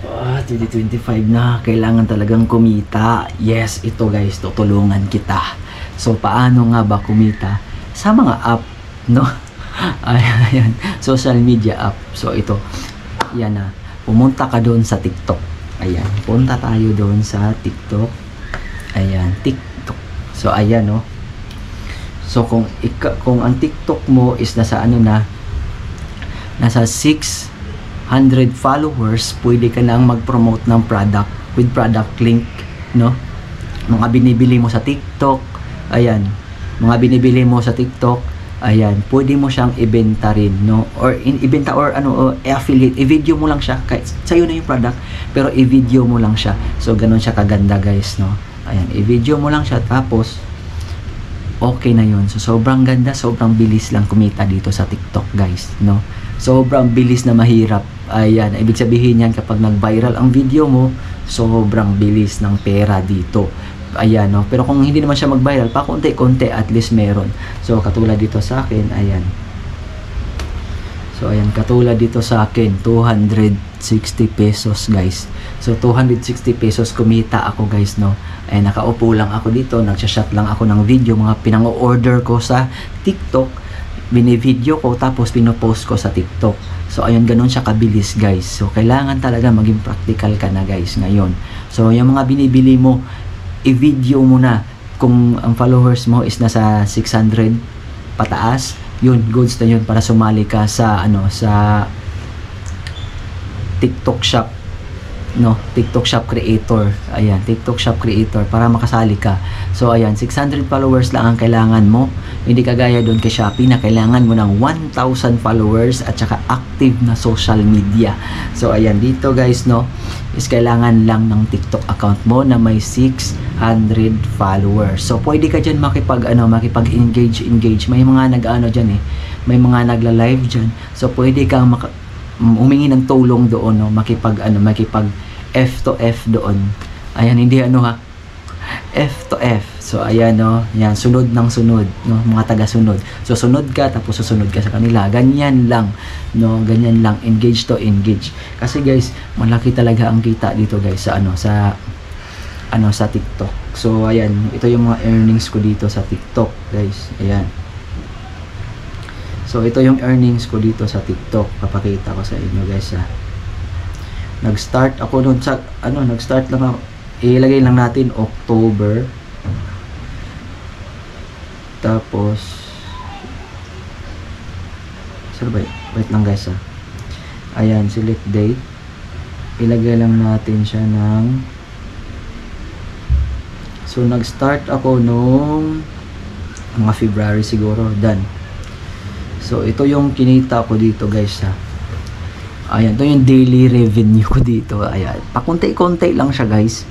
2025 na, kailangan talagang kumita. Yes, ito guys, tutulungan kita. So, paano nga ba kumita? Sa mga app, no? Ayan, social media app. So, ito, yan na. Pumunta ka doon sa TikTok. Ayan, punta tayo doon sa TikTok. Ayan, TikTok. So, ayan, no? So, kung ang TikTok mo is nasa ano na, nasa 600 followers, pwede ka nang mag-promote ng product with product link, no? Mga binibili mo sa TikTok, ayan, mga binibili mo sa TikTok, ayan, pwede mo siyang ibenta rin, no? Or ibenta or ano, affiliate, i-video mo lang siya, kahit sa'yo na yung product, pero i-video mo lang siya. So, ganun siya kaganda, guys, no? Ayan, i-video mo lang siya, tapos okay na yun. So, sobrang ganda, sobrang bilis lang kumita dito sa TikTok, guys, no? Sobrang bilis na mahirap. Ayan, ibig sabihin yan kapag nag-viral ang video mo, sobrang bilis ng pera dito. Ayan, no? Pero kung hindi naman siya mag-viral, pa konti-konti at least meron. So, katulad dito sa akin, ayan. So, ayan, katulad dito sa akin, 260 pesos, guys. So, 260 pesos kumita ako, guys, no? Ayan, nakaupo lang ako dito, nagsha-shot lang ako ng video, mga pinang-order ko sa TikTok, binivideo ko, tapos pinopost ko sa TikTok. So, ayun, ganun siya kabilis, guys. So, kailangan talaga maging practical ka na, guys, ngayon. So, yung mga binibili mo, i-video mo na. Kung ang followers mo is nasa 600 pataas, yun, goods na yun para sumali ka sa, ano, sa TikTok Shop, no? TikTok Shop Creator. Ayan, TikTok Shop Creator para makasali ka. So, ayan, 600 followers lang ang kailangan mo. Hindi kagaya doon kay Shopee na kailangan mo ng 1,000 followers at saka active na social media. So, ayan, dito guys, no, is kailangan lang ng TikTok account mo na may 600 followers. So, pwede ka dyan makipag-engage. May mga nag-ano dyan eh. May mga nagla-live dyan. So, pwede kang humingi ng tulong doon, no, makipag F to F doon. Ayan, hindi ano ha, F to F. So, ayan, no, yan, sunod ng sunod, no, mga taga-sunod. So, sunod ka, tapos susunod ka sa kanila. Ganyan lang, no, ganyan lang, engage to engage. Kasi guys, malaki talaga ang kita dito guys sa sa TikTok. So, ayan, ito yung mga earnings ko dito sa TikTok, guys. Ayan. So, ito yung earnings ko dito sa TikTok. Papakita ko sa inyo, guys, ha. Nag-start ako noon sa, nag-start lang ako. Ilagay lang natin October. Tapos, wait lang, guys, ha. Ayan, select date. Ilagay lang natin siya ng, so, nag-start ako nung mga February siguro. Done. So, ito yung kinita ko dito, guys, ha. Ayan, ito yung daily revenue ko dito. Ayan, pakunti-konti lang siya, guys.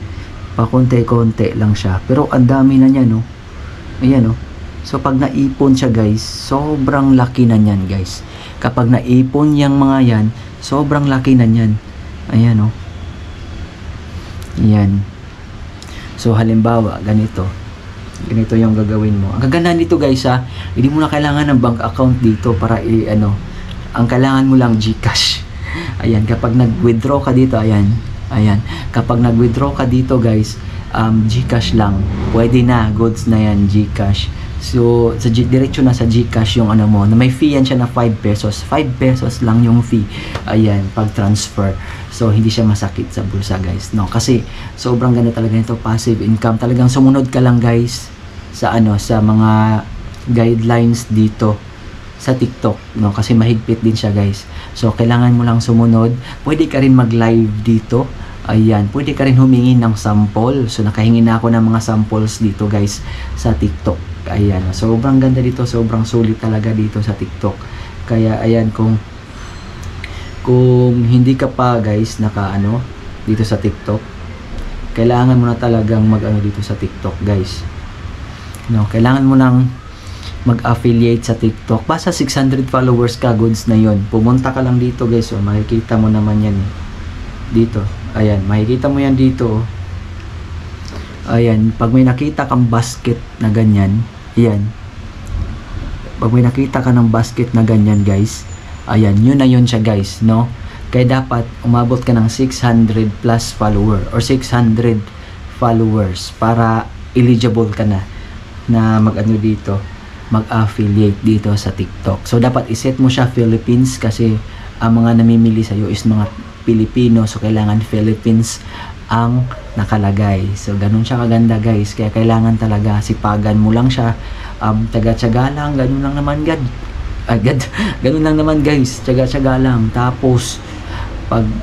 Pakunti-konti lang siya. Pero ang dami na niya, no. Ayan, no. So, pag naipon siya, guys, sobrang laki na niyan, guys. Kapag naipon yung mga yan, sobrang laki na niyan. Ayan, no. Ayan. So, halimbawa, ganito yung gagawin mo. Ang gaganda nito, guys, ha, hindi mo na kailangan ng bank account dito para ang kailangan mo lang GCash. Ayan, kapag nag-withdraw ka dito, ayan, kapag nag-withdraw ka dito, guys, GCash lang, pwede na, goods na yan, GCash. So, diretso na sa GCash yung mo, na may fee yan siya na 5 pesos. 5 pesos lang yung fee. Ayan, pag transfer. So, hindi siya masakit sa bulsa, guys, no? Kasi, sobrang ganda talaga nito, passive income. Talagang sumunod ka lang, guys, sa sa mga guidelines dito sa TikTok, no? Kasi mahigpit din siya, guys. So, kailangan mo lang sumunod. Pwede ka rin mag-live dito. Ayan, pwede ka rin humingi ng sample. So, nakahingi na ako ng mga samples dito, guys, sa TikTok. Ayan, sobrang ganda dito, sobrang sulit talaga dito sa TikTok. Kaya, ayan, kung hindi ka pa, guys, dito sa TikTok, kailangan mo na talagang dito sa TikTok, guys. No, kailangan mo nang mag-affiliate sa TikTok. Basta 600 followers ka, goods na yon. Pumunta ka lang dito, guys. So, makikita mo naman yan. Dito. Ayan, makikita mo yan dito. Ayan, pag may nakita kang basket na ganyan, ayan. Pag may nakita ka ng basket na ganyan, guys, ayan, yun na yun siya, guys, no? Kaya dapat umabot ka ng 600 plus follower or 600 followers para eligible ka na mag-ano dito, mag-affiliate dito sa TikTok. So dapat iset mo siya Philippines kasi ang mga namimili sa iyo is mga Pilipino, so kailangan Philippines ang nakalagay. So ganun siya kaganda guys, kaya kailangan talaga sipagan mo lang siya, tiyaga-tiyaga lang, ganun lang naman ganun lang naman guys, tiyaga-tiyaga lang. Tapos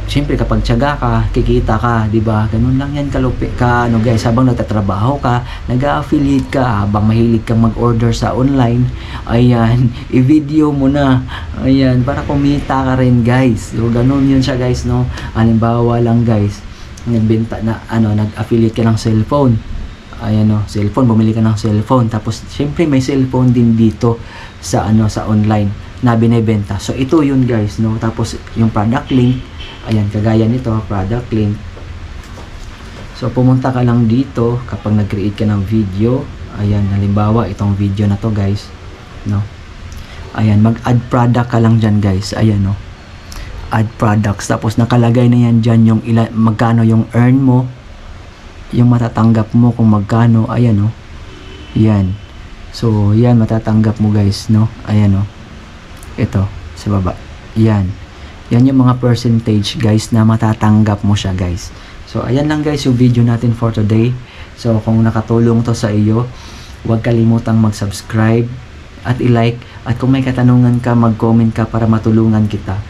siyempre kapag tiyaga ka, kikita ka, di ba? Ganun lang yan ano guys, habang nagtatrabaho ka, nag-affiliate ka, habang mahilig kang mag-order sa online, ayan, i-video mo na, ayan, para kumita ka rin guys. So ganun yun siya guys, no? Halimbawa lang guys, nagbenta na, nag-affiliate ka ng cellphone, ayan, no, cellphone, bumili ka ng cellphone, tapos siyempre may cellphone din dito sa sa online na binebenta. So ito yun guys, no? Tapos yung product link, ayan, kagaya nito, product link. So pumunta ka lang dito kapag nag-create ka ng video. Ayan, halimbawa itong video na to guys, no? Ayan, mag-add product ka lang dyan guys. Ayan, no? Add products. Tapos nakalagay na yan dyan yung magkano yung earn mo, yung matatanggap mo kung magkano. Ayan, no? Yan. So yan, matatanggap mo guys, no? Ayan, no? Ito sa baba, yan yung mga percentage guys na matatanggap mo siya guys. So ayan lang guys yung video natin for today. So kung nakatulong to sa iyo, huwag kalimutang mag-subscribe at i-like, at kung may katanungan ka, mag-comment ka para matulungan kita.